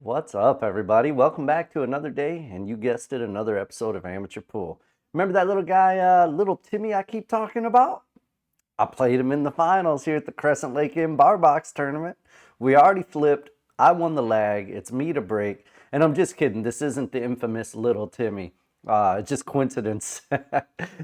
What's up, everybody? Welcome back to another day, and you guessed it, another episode of Amateur Pool. Remember that little guy, little Timmy I keep talking about? I played him in the finals here at the Crescent Lake Inn Bar Box Tournament. We already flipped. I won the lag. It's me to break. And I'm just kidding. This isn't the infamous little Timmy. It's just coincidence.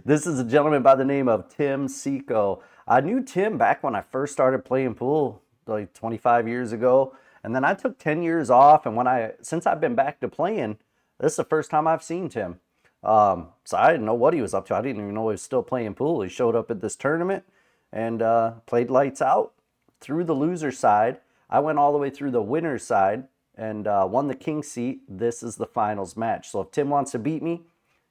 This is a gentleman by the name of Tim Secco. I knew Tim back when I first started playing pool, like 25 years ago. And then I took 10 years off. And since I've been back to playing, this is the first time I've seen Tim. So I didn't know what he was up to. I didn't even know he was still playing pool. He showed up at this tournament and played lights out through the loser side. I went all the way through the winner's side and won the king seat. This is the finals match. So if Tim wants to beat me,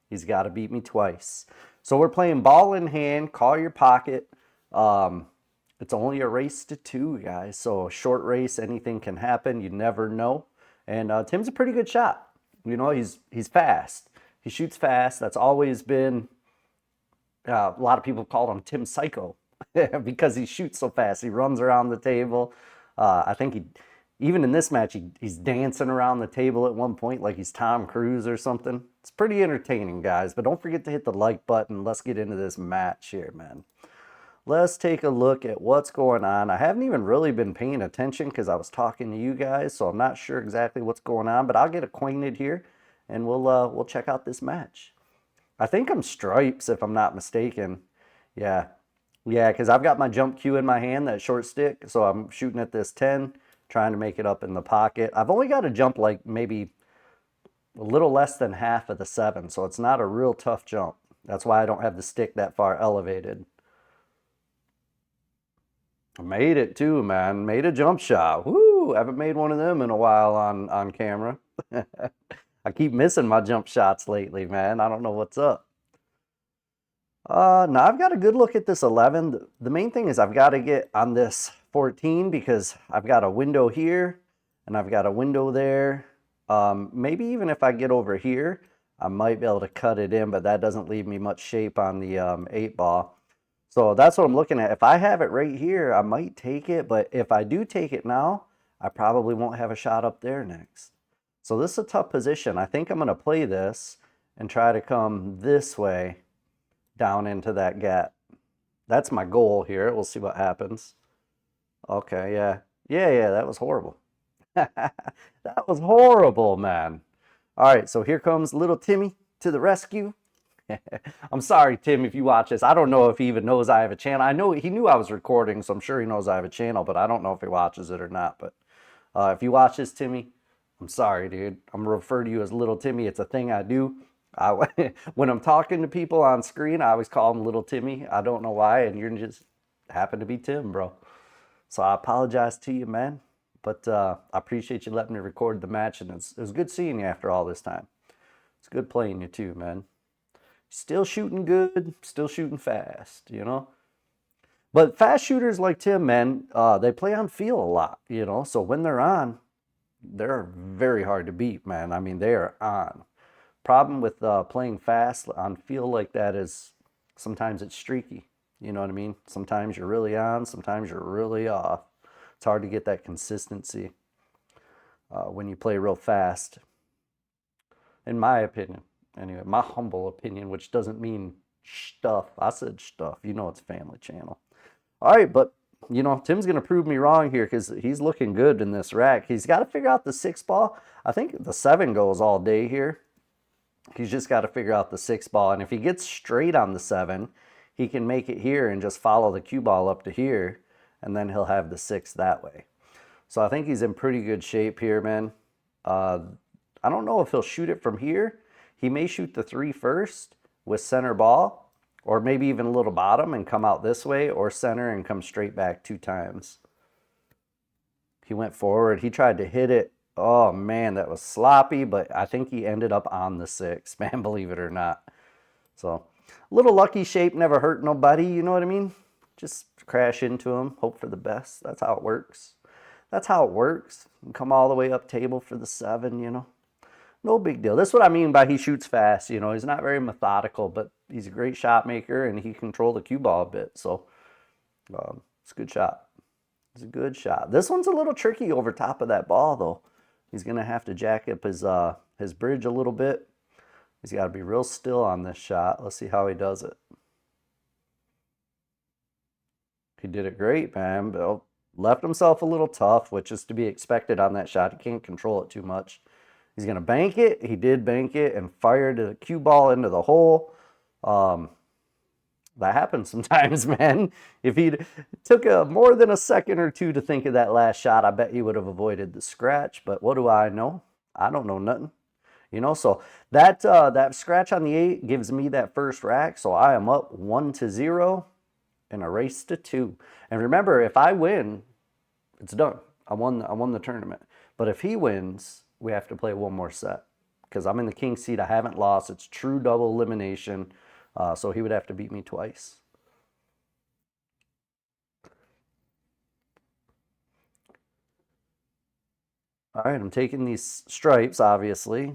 he's got to beat me twice. So we're playing ball in hand, call your pocket. It's only a race to two, guys. So a short race, anything can happen. You never know. And Tim's a pretty good shot. You know, he's fast. He shoots fast. That's always been, a lot of people call him Tim Psycho because he shoots so fast. He runs around the table. I think even in this match, he's dancing around the table at one point like he's Tom Cruise or something. It's pretty entertaining, guys. But don't forget to hit the like button. Let's get into this match here, man. Let's take a look at what's going on. I haven't even really been paying attention because I was talking to you guys, so I'm not sure exactly what's going on, but I'll get acquainted here and we'll check out this match. I think I'm stripes if I'm not mistaken. Yeah. Yeah, because I've got my jump cue in my hand, that short stick, so I'm shooting at this 10, trying to make it up in the pocket. I've only got to jump like maybe a little less than half of the 7, so it's not a real tough jump. That's why I don't have the stick that far elevated. Made it too, man. Made a jump shot. Woo! Haven't made one of them in a while on camera. I keep missing my jump shots lately, man. I don't know what's up. Now I've got a good look at this 11. The main thing is I've got to get on this 14 because I've got a window here and I've got a window there. Maybe even if I get over here, I might be able to cut it in, but that doesn't leave me much shape on the 8 ball. So that's what I'm looking at. If I have it right here, I might take it, but if I do take it now, I probably won't have a shot up there next. So this is a tough position. I think I'm going to play this and try to come this way down into that gap. That's my goal here. We'll see what happens. Okay, yeah. Yeah, that was horrible. That was horrible, man. All right, so here comes little Timmy to the rescue. I'm sorry, Tim, if you watch this. I don't know if he even knows I have a channel. I know he knew I was recording, so I'm sure he knows I have a channel, but I don't know if he watches it or not. But if you watch this, Timmy, I'm sorry, dude. I'm going to refer to you as little Timmy. It's a thing I do. When I'm talking to people on screen, I always call them little Timmy. I don't know why, and you're just happen to be Tim, bro. So I apologize to you, man. But I appreciate you letting me record the match, and it was good seeing you after all this time. It's good playing you too, man. Still shooting good, still shooting fast, you know? But fast shooters like Tim, man, they play on feel a lot, you know? So when they're on, they're very hard to beat, man. I mean, they are on. Problem with playing fast on feel like that is sometimes it's streaky. You know what I mean? Sometimes you're really on, sometimes you're really off. It's hard to get that consistency when you play real fast, in my opinion. Anyway, my humble opinion, which doesn't mean stuff. I said stuff. You know it's family channel. All right, but, you know, Tim's going to prove me wrong here because he's looking good in this rack. He's got to figure out the 6 ball. I think the 7 goes all day here. He's just got to figure out the 6 ball. And if he gets straight on the 7, he can make it here and just follow the cue ball up to here, and then he'll have the 6 that way. So I think he's in pretty good shape here, man. I don't know if he'll shoot it from here. He may shoot the 3 first with center ball, or maybe even a little bottom and come out this way, or center and come straight back 2 times. He went forward. He tried to hit it. Oh, man, that was sloppy, but I think he ended up on the 6, man, believe it or not. So, a little lucky shape, never hurt nobody, you know what I mean? Just crash into him, hope for the best. That's how it works. That's how it works. And come all the way up table for the 7, you know? No big deal. That's what I mean by he shoots fast. You know, he's not very methodical, but he's a great shot maker and he can control the cue ball a bit. So it's a good shot. It's a good shot. This one's a little tricky over top of that ball, though. He's going to have to jack up his bridge a little bit. He's got to be real still on this shot. Let's see how he does it. He did it great, man. But left himself a little tough, which is to be expected on that shot. He can't control it too much. He's going to bank it. He did bank it and fired a cue ball into the hole. That happens sometimes, man. If he took more than a second or two to think of that last shot, I bet he would have avoided the scratch. But what do I know? I don't know nothing. You know, so that scratch on the 8 gives me that first rack. So I am up 1-0 in a race to 2. And remember, if I win, it's done. I won the tournament. But if he wins, we have to play one more set because I'm in the king seat. I haven't lost. It's true double elimination. So he would have to beat me twice. All right, I'm taking these stripes, obviously.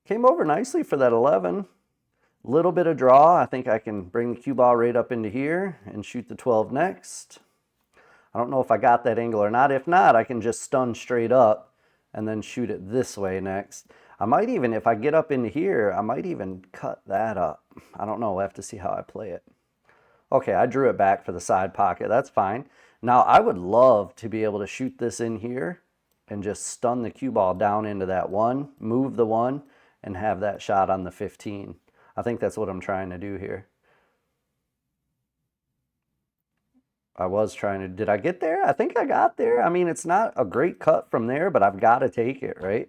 Came over nicely for that 11. Little bit of draw. I think I can bring the cue ball right up into here and shoot the 12 next. I don't know if I got that angle or not. If not, I can just stun straight up and then shoot it this way next. I might even, if I get up into here, I might even cut that up. I don't know. We'll have to see how I play it. Okay, I drew it back for the side pocket. That's fine. Now, I would love to be able to shoot this in here and just stun the cue ball down into that 1, move the 1, and have that shot on the 15. I think that's what I'm trying to do here. I was trying to, did I get there? I think I got there. I mean, it's not a great cut from there, but I've got to take it, right?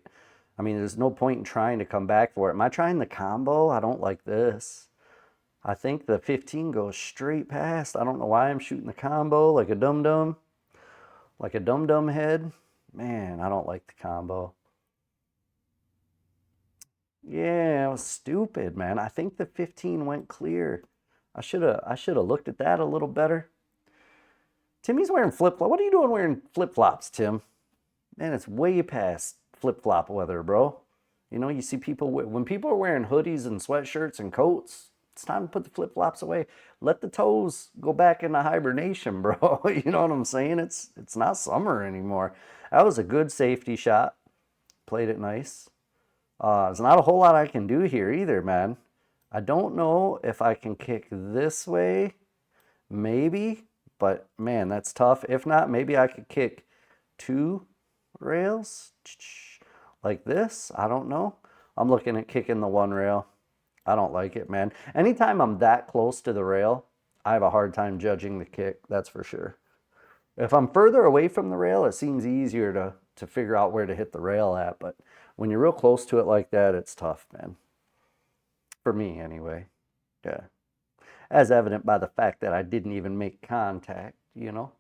I mean, there's no point in trying to come back for it. Am I trying the combo? I don't like this. I think the 15 goes straight past. I don't know why I'm shooting the combo like a dum-dum. Like a dum-dum head. Man, I don't like the combo. Yeah, it was stupid, man. I think the 15 went clear. I should have looked at that a little better. Timmy's wearing flip-flops. What are you doing wearing flip-flops, Tim? Man, it's way past flip-flop weather, bro. You know, you see people, when people are wearing hoodies and sweatshirts and coats, it's time to put the flip-flops away. Let the toes go back into hibernation, bro. You know what I'm saying? It's not summer anymore. That was a good safety shot. Played it nice. There's not a whole lot I can do here either, man. I don't know if I can kick this way. Maybe. But, man, that's tough. If not, maybe I could kick 2 rails like this. I don't know. I'm looking at kicking the 1 rail. I don't like it, man. Anytime I'm that close to the rail, I have a hard time judging the kick. That's for sure. If I'm further away from the rail, it seems easier to figure out where to hit the rail at. But when you're real close to it like that, it's tough, man. For me, anyway. Yeah. As evident by the fact that I didn't even make contact, you know.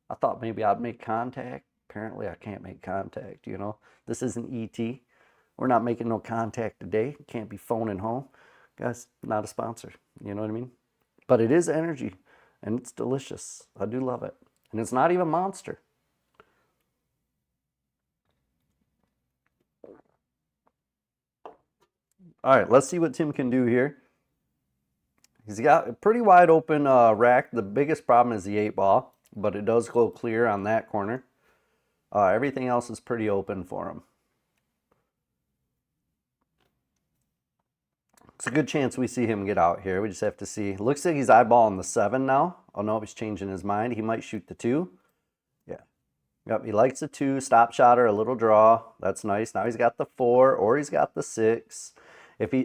I thought maybe I'd make contact. Apparently, I can't make contact, you know. This isn't ET. We're not making no contact today. Can't be phoning home. Guys, not a sponsor. You know what I mean? But it is energy, and it's delicious. I do love it. And it's not even Monster. All right, let's see what Tim can do here. He's got a pretty wide open rack. The biggest problem is the 8 ball, but it does go clear on that corner. Everything else is pretty open for him. It's a good chance we see him get out here. We just have to see. Looks like he's eyeballing the 7 now. Oh no, he's changing his mind. He might shoot the 2. Yeah. Yep, he likes the 2. Stop shot or a little draw. That's nice. Now he's got the 4 or he's got the 6.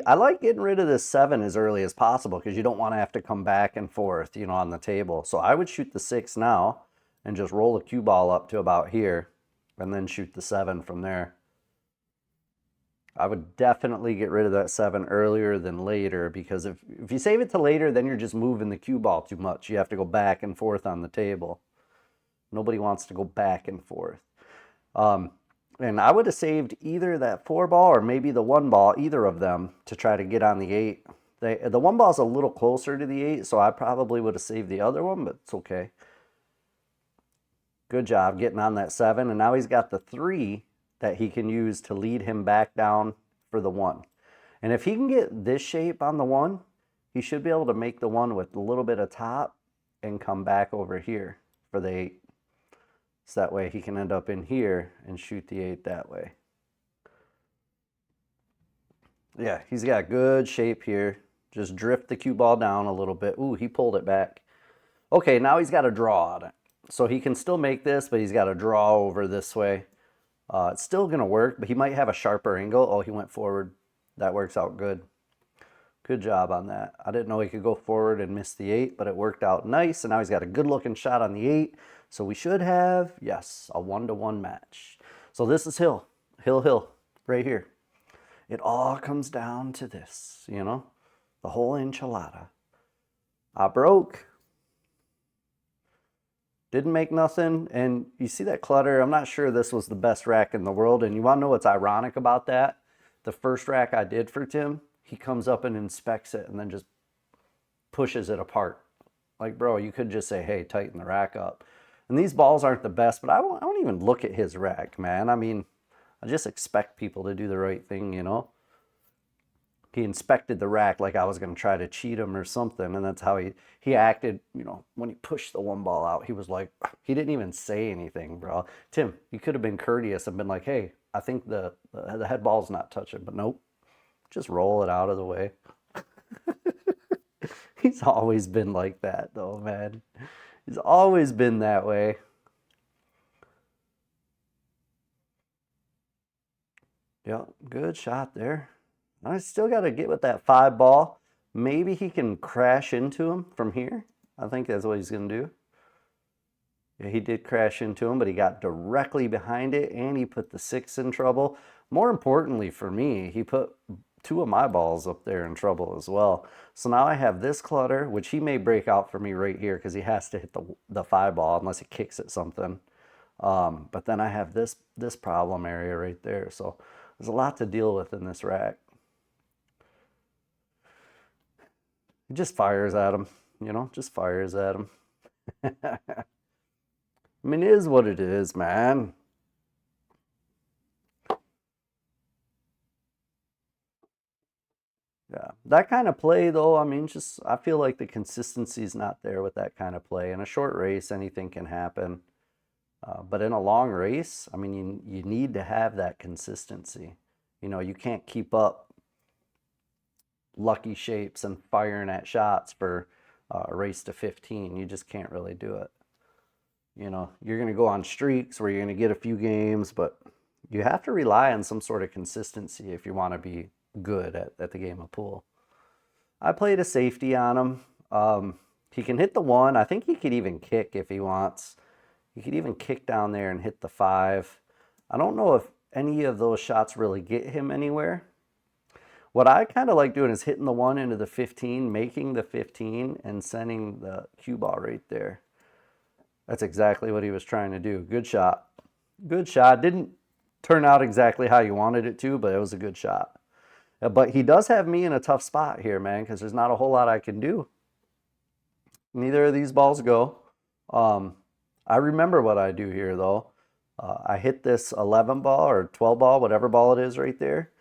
I like getting rid of this 7 as early as possible because you don't want to have to come back and forth, you know, on the table. So I would shoot the 6 now and just roll the cue ball up to about here and then shoot the 7 from there. I would definitely get rid of that 7 earlier than later because if you save it to later, then you're just moving the cue ball too much. You have to go back and forth on the table. Nobody wants to go back and forth. And I would have saved either that 4 ball or maybe the 1 ball, either of them, to try to get on the 8. The 1 ball is a little closer to the 8, so I probably would have saved the other one, but it's okay. Good job getting on that 7, and now he's got the 3 that he can use to lead him back down for the 1. And if he can get this shape on the 1, he should be able to make the 1 with a little bit of top and come back over here for the 8. So that way he can end up in here and shoot the 8 that way. Yeah, he's got good shape here. Just drift the cue ball down a little bit. Ooh, he pulled it back. Okay, now he's got to draw on it. So he can still make this, but he's got to draw over this way. It's still going to work, but he might have a sharper angle. Oh, he went forward. That works out good. Good job on that. I didn't know he could go forward and miss the 8, but it worked out nice. And now he's got a good looking shot on the 8. So we should have, yes, a 1-to-1 match. So this is Hill. Hill, right here. It all comes down to this, you know, the whole enchilada. I broke. Didn't make nothing. And you see that clutter? I'm not sure this was the best rack in the world. And you want to know what's ironic about that? The first rack I did for Tim, he comes up and inspects it and then just pushes it apart. Like, bro, you could just say, hey, tighten the rack up. And these balls aren't the best, but I won't even look at his rack, man. I mean, I just expect people to do the right thing, you know? He inspected the rack like I was going to try to cheat him or something, and that's how he acted, you know, when he pushed the one ball out. He was like, he didn't even say anything, bro. Tim, you could have been courteous and been like, hey, I think the head ball's not touching, but nope. Just roll it out of the way. He's always been like that, though, man. He's always been that way. Yep, good shot there. I still got to get with that 5 ball. Maybe he can crash into him from here. I think that's what he's going to do. Yeah, he did crash into him, but he got directly behind it, and he put the 6 in trouble. More importantly for me, he put 2 of my balls up there in trouble as well. So now I have this clutter, which he may break out for me right here because he has to hit the 5 ball unless he kicks at something. But then I have this problem area right there. So there's a lot to deal with in this rack. He just fires at him, you know, just fires at him. I mean, it is what it is, man. Yeah, that kind of play, though, I mean, just I feel like the consistency is not there with that kind of play. In a short race, anything can happen. But in a long race, I mean, you need to have that consistency. You know, you can't keep up lucky shapes and firing at shots for a race to 15. You just can't really do it. You know, you're going to go on streaks where you're going to get a few games, but you have to rely on some sort of consistency if you want to be good at the game of pool. I played a safety on him. He can hit the 1. I think he could even kick if he wants. He could even kick down there and hit the 5. I don't know if any of those shots really get him anywhere. What I kind of like doing is hitting the 1 into the 15, making the 15, and sending the cue ball right there. That's exactly what he was trying to do. Good shot. Good shot. Didn't turn out exactly how you wanted it to, but it was a good shot. But he does have me in a tough spot here, man, because there's not a whole lot I can do. Neither of these balls go. I remember what I do here, though. I hit this 11 ball or 12 ball, whatever ball it is right there.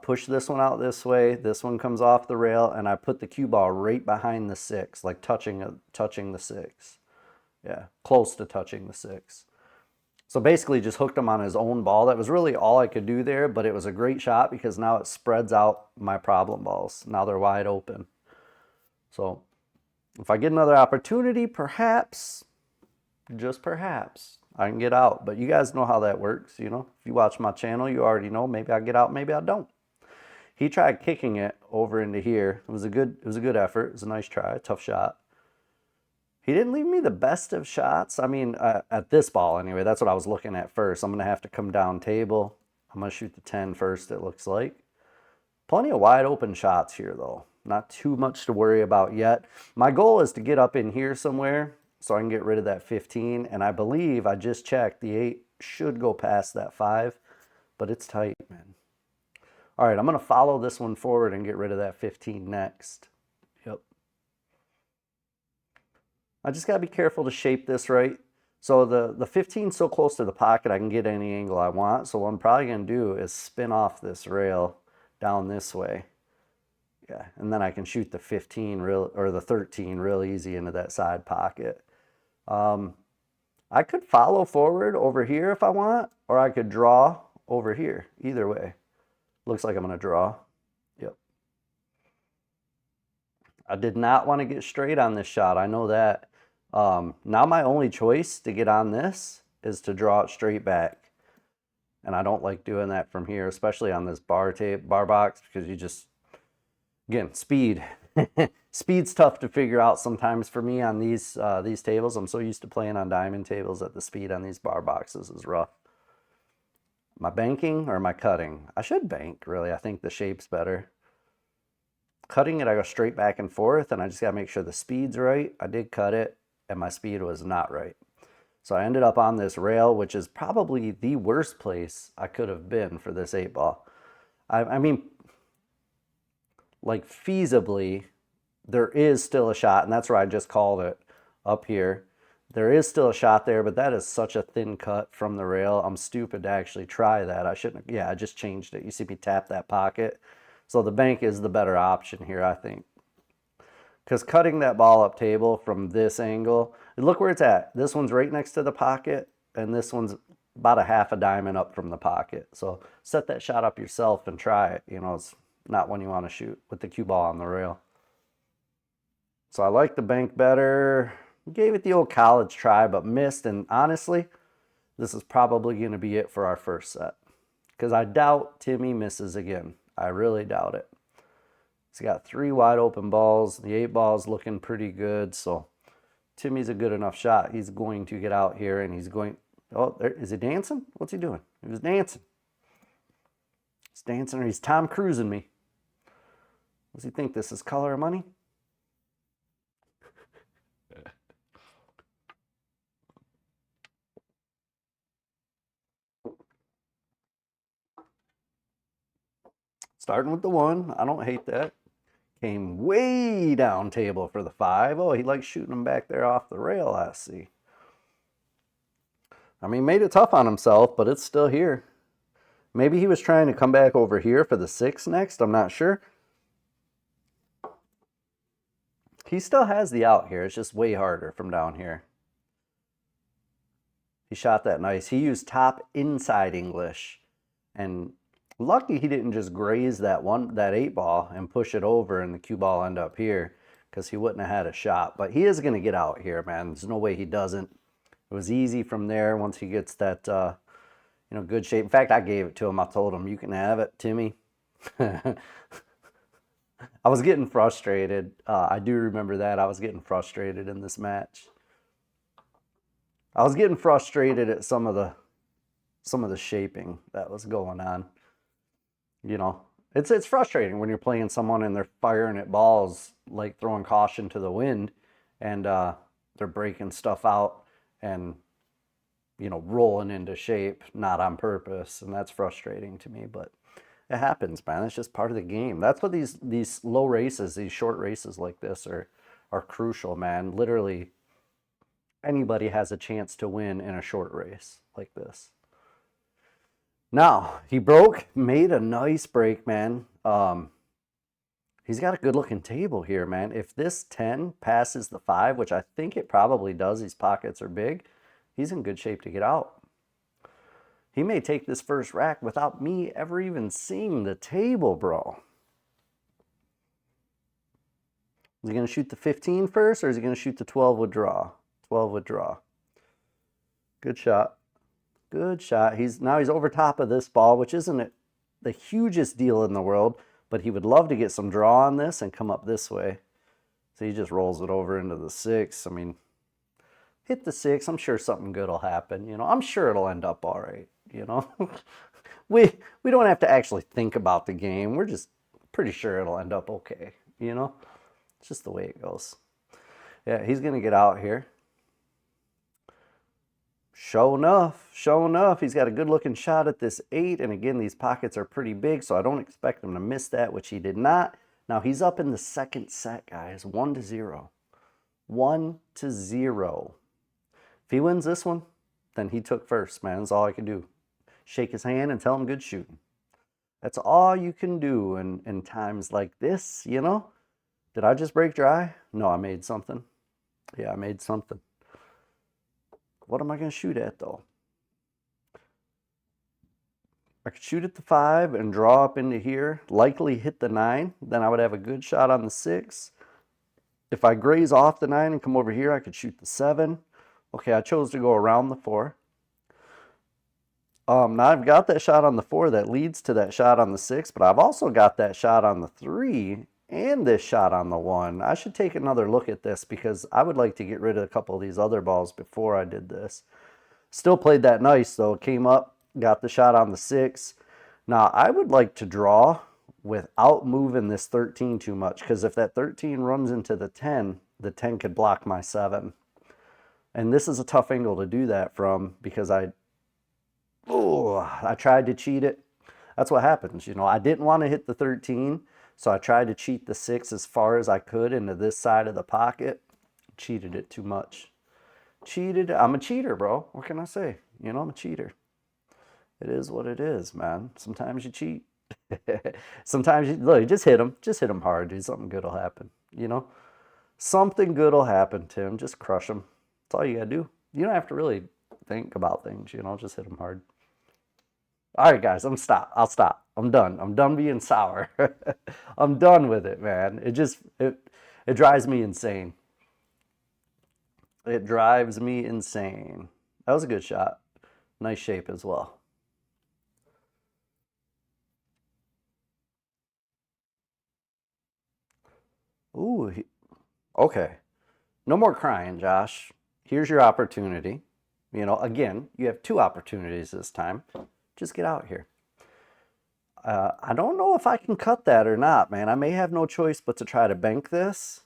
Push this one out this way. This one comes off the rail, and I put the cue ball right behind the 6, like touching the 6. Yeah, close to touching the 6. So basically just hooked him on his own ball. That was really all I could do there, but it was a great shot because now it spreads out my problem balls. Now they're wide open. So if I get another opportunity, perhaps, just perhaps, I can get out. But you guys know how that works, you know. If you watch my channel, you already know. Maybe I get out, maybe I don't. He tried kicking it over into here. It was a good effort. It was a nice try, tough shot. He didn't leave me the best of shots. I mean, at this ball anyway, that's what I was looking at first. I'm going to have to come down table. I'm going to shoot the 10 first, it looks like. Plenty of wide open shots here, though. Not too much to worry about yet. My goal is to get up in here somewhere so I can get rid of that 15. And I believe, I just checked, the 8 should go past that 5. But it's tight, man. All right, I'm going to follow this one forward and get rid of that 15 next. Yep. I just got to be careful to shape this right. So the 15 is so close to the pocket, I can get any angle I want. So what I'm probably going to do is spin off this rail down this way. Yeah, and then I can shoot the 15 or the 13 real easy into that side pocket. I'm I could follow forward over here if I want, or I could draw over here. Either way. Looks like I'm going to draw. Yep. I did not want to get straight on this shot. I know that. Now my only choice to get on this is to draw it straight back. And I don't like doing that from here, especially on this bar box, because you just, again, speed. Speed's tough to figure out sometimes for me on these tables. I'm so used to playing on diamond tables that the speed on these bar boxes is rough. Am I banking or am I cutting? I should bank, really. I think the shape's better. Cutting it, I go straight back and forth, and I just got to make sure the speed's right. I did cut it, and my speed was not right. So I ended up on this rail, which is probably the worst place I could have been for this 8-ball. I mean, like feasibly, there is still a shot, and that's where I just called it up here. There is still a shot there, but that is such a thin cut from the rail. I'm stupid to actually try that. I shouldn't. Yeah, I just changed it. You see me tap that pocket. So the bank is the better option here, I think. Because cutting that ball up table from this angle, look where it's at. This one's right next to the pocket, and this one's about a half a diamond up from the pocket. So set that shot up yourself and try it. You know, it's not one you want to shoot with the cue ball on the rail. So I like the bank better. Gave it the old college try, but missed. And honestly, this is probably going to be it for our first set. Because I doubt Timmy misses again. I really doubt it. He's got 3 wide open balls. The 8-ball's looking pretty good. So Timmy's a good enough shot. He's going to get out here and he's going... Oh, there, is he dancing? What's he doing? He was dancing. He's dancing or he's Tom Cruising me. Does he think this is color of money? Starting with the 1. I don't hate that. Came way down table for the 5. Oh, he likes shooting them back there off the rail, I see. I mean, made it tough on himself, but it's still here. Maybe he was trying to come back over here for the 6 next. I'm not sure. He still has the out here. It's just way harder from down here. He shot that nice. He used top inside English. And lucky he didn't just graze that 8-ball and push it over and the cue ball end up here, because he wouldn't have had a shot. But he is going to get out here, man. There's no way he doesn't. It was easy from there once he gets that, you know, good shape. In fact, I gave it to him. I told him, you can have it, Timmy. I was getting frustrated. I do remember that. I was getting frustrated in this match. I was getting frustrated at some of the shaping that was going on. You know, it's frustrating when you're playing someone and they're firing at balls, like throwing caution to the wind, and they're breaking stuff out and, you know, rolling into shape, not on purpose. And that's frustrating to me, but it happens, man. It's just part of the game. That's what these low races, these short races like this are crucial, man. Literally anybody has a chance to win in a short race like this. Now, he broke, made a nice break, man. He's got a good-looking table here, man. If this 10 passes the 5, which I think it probably does, these pockets are big, he's in good shape to get out. He may take this first rack without me ever even seeing the table, bro. Is he going to shoot the 15 first, or is he going to shoot the 12 with draw? 12 with draw. Good shot. Good shot. Now he's over top of this ball, which isn't the hugest deal in the world, but he would love to get some draw on this and come up this way. So he just rolls it over into the 6. I mean, hit the 6. I'm sure something good will happen. You know, I'm sure it'll end up all right. You know, we don't have to actually think about the game. We're just pretty sure it'll end up okay. You know, it's just the way it goes. Yeah, he's gonna get out here. Sure enough, he's got a good-looking shot at this 8. And again, these pockets are pretty big, so I don't expect him to miss that, which he did not. Now, he's up in the second set, guys. 1-0. 1-0. If he wins this one, then he took first, man. That's all I can do. Shake his hand and tell him good shooting. That's all you can do in times like this, you know? Did I just break dry? No, I made something. Yeah, I made something. What am I going to shoot at, though? I could shoot at the 5 and draw up into here, likely hit the 9. Then I would have a good shot on the 6. If I graze off the 9 and come over here, I could shoot the 7. Okay, I chose to go around the 4. Now I've got that shot on the 4 that leads to that shot on the 6, but I've also got that shot on the 3 and this shot on the 1. I should take another look at this because I would like to get rid of a couple of these other balls before I did this. Still played that nice though. Came up, got the shot on the 6. Now I would like to draw without moving this 13 too much, because if that 13 runs into the 10 could block my 7. And this is a tough angle to do that from because I tried to cheat it. That's what happens, you know. I didn't want to hit the 13, so I tried to cheat the 6 as far as I could into this side of the pocket. Cheated it too much. Cheated. I'm a cheater, bro. What can I say? You know, I'm a cheater. It is what it is, man. Sometimes you cheat. Sometimes you look, just hit them. Just hit them hard, dude. Something good will happen, you know. Something good will happen, Tim. Just crush them. That's all you gotta do. You don't have to really think about things, you know. Just hit them hard. All right, guys, I'll stop. I'm done. I'm done being sour. I'm done with it, man. It drives me insane. It drives me insane. That was a good shot. Nice shape as well. Ooh, okay. No more crying, Josh. Here's your opportunity. You know, again, you have 2 opportunities this time. Just get out here. I don't know if I can cut that or not, man. I may have no choice but to try to bank this.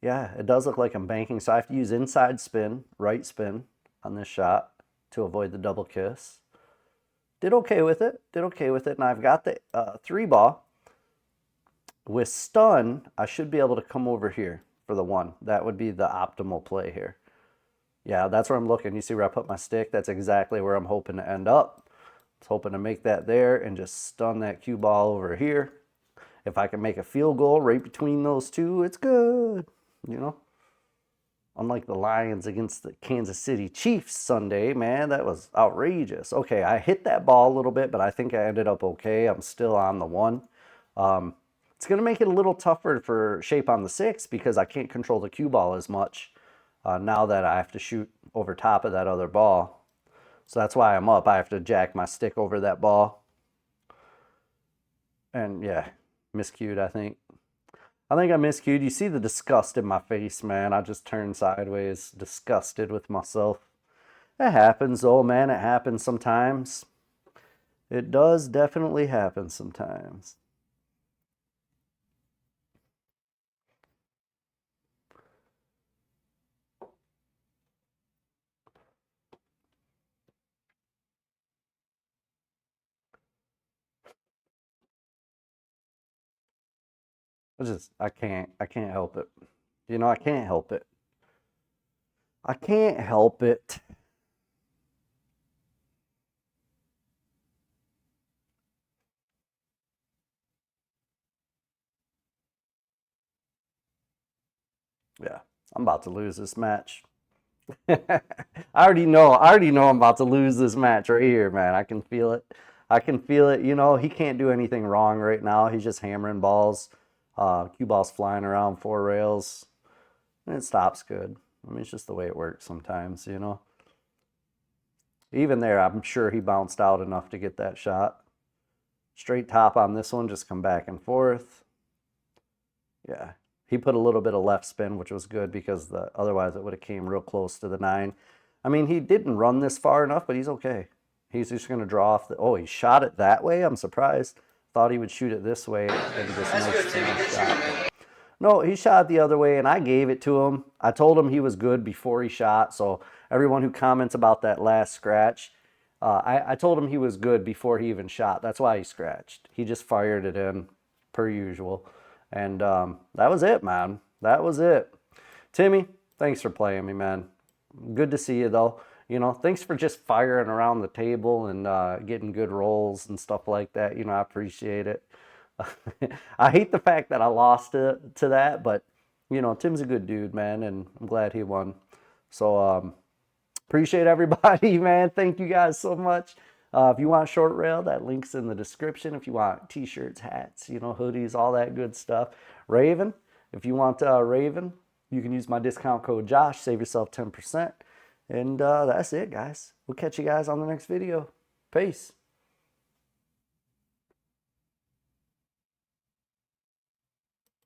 Yeah, it does look like I'm banking, so I have to use inside spin, right spin on this shot to avoid the double kiss. Did okay with it. Did okay with it. And I've got the 3 ball. With stun, I should be able to come over here for the 1. That would be the optimal play here. Yeah, that's where I'm looking. You see where I put my stick? That's exactly where I'm hoping to end up. I was hoping to make that there and just stun that cue ball over here. If I can make a field goal right between those 2, it's good, you know? Unlike the Lions against the Kansas City Chiefs Sunday, man, that was outrageous. Okay, I hit that ball a little bit, but I think I ended up okay. I'm still on the 1. It's going to make it a little tougher for shape on the 6 because I can't control the cue ball as much now that I have to shoot over top of that other ball. So that's why I'm up. I have to jack my stick over that ball. And yeah, miscued, I think. I think I miscued. You see the disgust in my face, man. I just turned sideways, disgusted with myself. It happens, though, man. It happens sometimes. It does definitely happen sometimes. I can't help it. You know, I can't help it. I can't help it. Yeah, I'm about to lose this match. I already know I'm about to lose this match right here, man. I can feel it. I can feel it. You know, he can't do anything wrong right now. He's just hammering balls. Cue balls flying around 4 rails. And it stops good. I mean, it's just the way it works sometimes, you know. Even there, I'm sure he bounced out enough to get that shot. Straight top on this one, just come back and forth. Yeah. He put a little bit of left spin, which was good because otherwise it would have came real close to the 9. I mean, he didn't run this far enough, but he's okay. He's just going to draw off the... Oh, he shot it that way? I'm surprised. Thought he would shoot it this way and just nice shot. No, he shot the other way, and I gave it to him. I told him he was good before he shot, so everyone who comments about that last scratch, I told him he was good before he even shot. That's why he scratched. He just fired it in, per usual. And that was it, man. That was it. Timmy, thanks for playing me, man. Good to see you, though. You know, thanks for just firing around the table and getting good rolls and stuff like that. You know, I appreciate it. I hate the fact that I lost to that, but, you know, Tim's a good dude, man, and I'm glad he won. So, Appreciate everybody, man. Thank you guys so much. If you want short rail, that link's in the description. If you want t-shirts, hats, you know, hoodies, all that good stuff. Raven, if you want Raven, you can use my discount code Josh. Save yourself 10%. And that's it, guys. We'll catch you guys on the next video. Peace.